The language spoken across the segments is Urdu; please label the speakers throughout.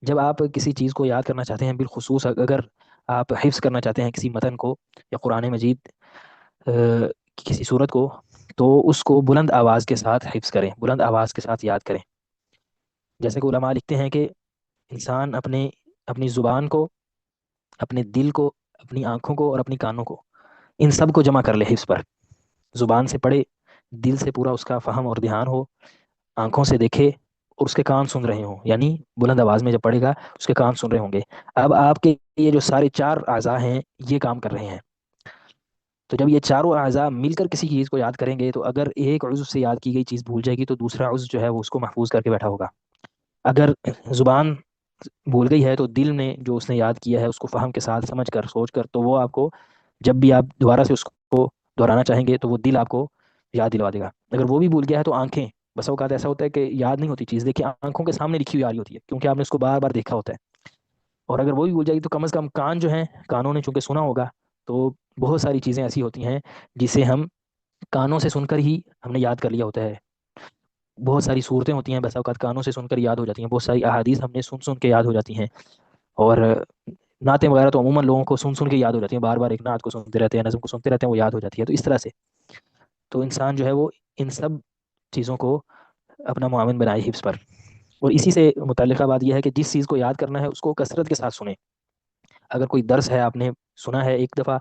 Speaker 1: جب آپ کسی چیز کو یاد کرنا چاہتے ہیں، بالخصوص اگر آپ حفظ کرنا چاہتے ہیں کسی متن کو یا قرآن مجید کی کسی صورت کو، تو اس کو بلند آواز کے ساتھ حفظ کریں، بلند آواز کے ساتھ یاد کریں۔ جیسے کہ علماء لکھتے ہیں کہ انسان اپنی زبان کو، اپنے دل کو، اپنی آنکھوں کو اور اپنی کانوں کو، ان سب کو جمع کر لے حفظ پر۔ زبان سے پڑھے، دل سے پورا اس کا فہم اور دھیان ہو، آنکھوں سے دیکھے اور اس کے کان سن رہے ہوں، یعنی بلند آواز میں جب پڑھے گا اس کے کان سن رہے ہوں گے۔ اب آپ کے یہ جو سارے چار اعضاء ہیں یہ کام کر رہے ہیں، تو جب یہ چاروں اعضاء مل کر کسی چیز کو یاد کریں گے تو اگر ایک عضو سے یاد کی گئی چیز بھول جائے گی تو دوسرا عضو جو ہے وہ اس کو محفوظ کر کے بیٹھا ہوگا۔ اگر زبان بھول گئی ہے تو دل نے جو اس نے یاد کیا ہے اس کو فہم کے ساتھ سمجھ کر سوچ کر، تو وہ آپ کو جب بھی آپ دوبارہ سے اس کو دہرانا چاہیں گے تو وہ دل آپ کو یاد دلوا دے گا۔ اگر وہ بھی بھول گیا ہے تو آنکھیں، بس اوقات ایسا ہوتا ہے کہ یاد نہیں ہوتی چیز، دیکھیے آنکھوں کے سامنے لکھی ہوئی آ رہی ہوتی ہے کیونکہ آپ نے اس کو بار بار دیکھا ہوتا ہے، اور اگر وہ بھی بھول جائے گی تو کم از کم کان جو ہیں، کانوں نے چونکہ سنا ہوگا، تو بہت ساری چیزیں ایسی ہوتی ہیں جسے ہم کانوں سے سن کر ہی ہم نے یاد کر لیا ہوتا ہے۔ بہت ساری صورتیں ہوتی ہیں بس اوقات کانوں سے سن کر یاد ہو جاتی ہیں، بہت ساری احادیث ہم نے سن سن کے یاد ہو جاتی ہیں، اور نعتیں وغیرہ تو عموماً لوگوں کو سن سن کے یاد ہو جاتی ہیں، بار بار ایک نعت کو سنتے رہتے ہیں، نظم کو سنتے رہتے ہیں، وہ یاد ہو جاتی ہے۔ تو اس طرح سے تو انسان جو ہے وہ ان سب چیزوں کو اپنا معاون بنائے حفظ پر۔ اور اسی سے متعلقہ بات یہ ہے کہ جس چیز کو یاد کرنا ہے اس کو کثرت کے ساتھ سنیں۔ اگر کوئی درس ہے آپ نے سنا ہے ایک دفعہ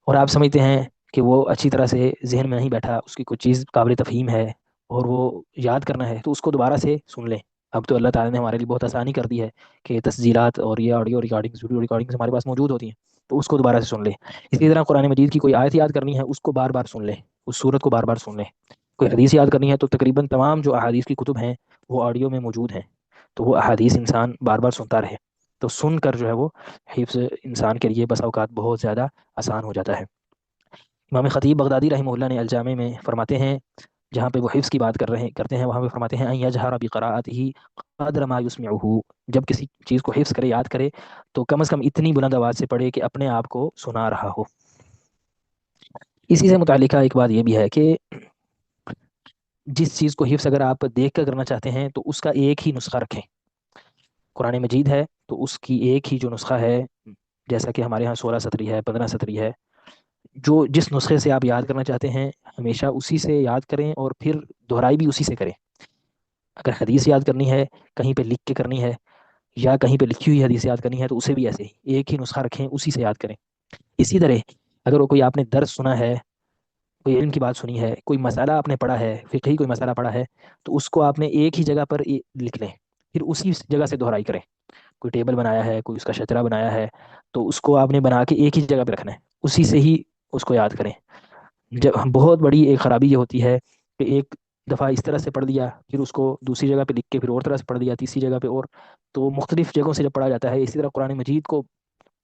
Speaker 1: اور آپ سمجھتے ہیں کہ وہ اچھی طرح سے ذہن میں نہیں بیٹھا، اس کی کوئی چیز قابل تفہیم ہے اور وہ یاد کرنا ہے، تو اس کو دوبارہ سے سن لیں۔ اب تو اللہ تعالیٰ نے ہمارے لیے بہت آسانی کر دی ہے کہ تسجیلات اور یہ آڈیو ریکارڈنگز، ویڈیو ریکارڈنگز ہمارے پاس موجود ہوتی ہیں، تو اس کو دوبارہ سے سن لیں۔ اسی طرح قرآن مجید کی کوئی آیت یاد کرنی ہے اس کو بار بار سن لیں، اس صورت کو بار بار سن لیں۔ کوئی حدیث یاد کرنی ہے تو تقریباً تمام جو احادیث کی کتب ہیں وہ آڈیو میں موجود ہیں، تو وہ احادیث انسان بار بار سنتا رہے، تو سن کر جو ہے وہ حفظ انسان کے لیے بس اوقات بہت زیادہ آسان ہو جاتا ہے۔ امام خطیب بغدادی رحمہ اللہ نے الجامع میں فرماتے ہیں، جہاں پہ وہ حفظ کی بات کرتے ہیں وہاں پہ فرماتے ہیں ان یجہر بقراءتہ قدر ما یسمعہ، جب کسی چیز کو حفظ کرے، یاد کرے، تو کم از کم اتنی بلند آواز سے پڑھے کہ اپنے آپ کو سنا رہا ہو۔ اسی سے متعلقہ ایک بات یہ بھی ہے کہ جس چیز کو حفظ اگر آپ دیکھ کر کرنا چاہتے ہیں تو اس کا ایک ہی نسخہ رکھیں۔ قرآن مجید ہے تو اس کی ایک ہی جو نسخہ ہے، جیسا کہ ہمارے ہاں 16 سطری ہے، 15 سطری ہے، جو جس نسخے سے آپ یاد کرنا چاہتے ہیں ہمیشہ اسی سے یاد کریں، اور پھر دہرائی بھی اسی سے کریں۔ اگر حدیث یاد کرنی ہے، کہیں پہ لکھ کے کرنی ہے یا کہیں پہ لکھی ہوئی حدیث یاد کرنی ہے تو اسے بھی ایسے ہی ایک ہی نسخہ رکھیں، اسی سے یاد کریں۔ اسی طرح اگر وہ کوئی آپ نے درس سنا ہے، کوئی علم کی بات سنی ہے، کوئی مسئلہ آپ نے پڑھا ہے، فقہی کوئی مسئلہ پڑھا ہے، تو اس کو آپ نے ایک ہی جگہ پر لکھ لیں، پھر اسی جگہ سے دہرائی کریں۔ کوئی ٹیبل بنایا ہے، کوئی اس کا شجرہ بنایا ہے، تو اس کو آپ نے بنا کے ایک ہی جگہ پہ رکھنا ہے، اسی سے ہی اس کو یاد کریں۔ جب بہت بڑی ایک خرابی یہ ہوتی ہے کہ ایک دفعہ اس طرح سے پڑھ دیا، پھر اس کو دوسری جگہ پہ لکھ کے پھر اور طرح سے پڑھ دیا، تیسری جگہ پہ، اور تو مختلف جگہوں سے جب پڑھا جاتا ہے۔ اسی طرح قرآن مجید کو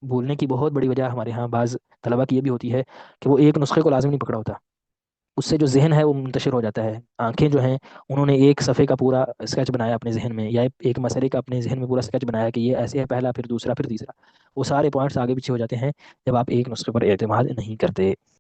Speaker 1: بھولنے کی بہت بڑی وجہ ہمارے ہاں بعض طلبہ کی یہ بھی ہوتی ہے کہ وہ ایک نسخے کو لازم نہیں پکڑا ہوتا، اس سے جو ذہن ہے وہ منتشر ہو جاتا ہے۔ آنکھیں جو ہیں انہوں نے ایک صفحے کا پورا اسکیچ بنایا اپنے ذہن میں، یا ایک مسئلے کا اپنے ذہن میں پورا اسکیچ بنایا کہ یہ ایسے ہے، پہلا پھر دوسرا پھر تیسرا، وہ سارے پوائنٹس آگے پیچھے ہو جاتے ہیں جب آپ ایک نسخے پر اعتماد نہیں کرتے۔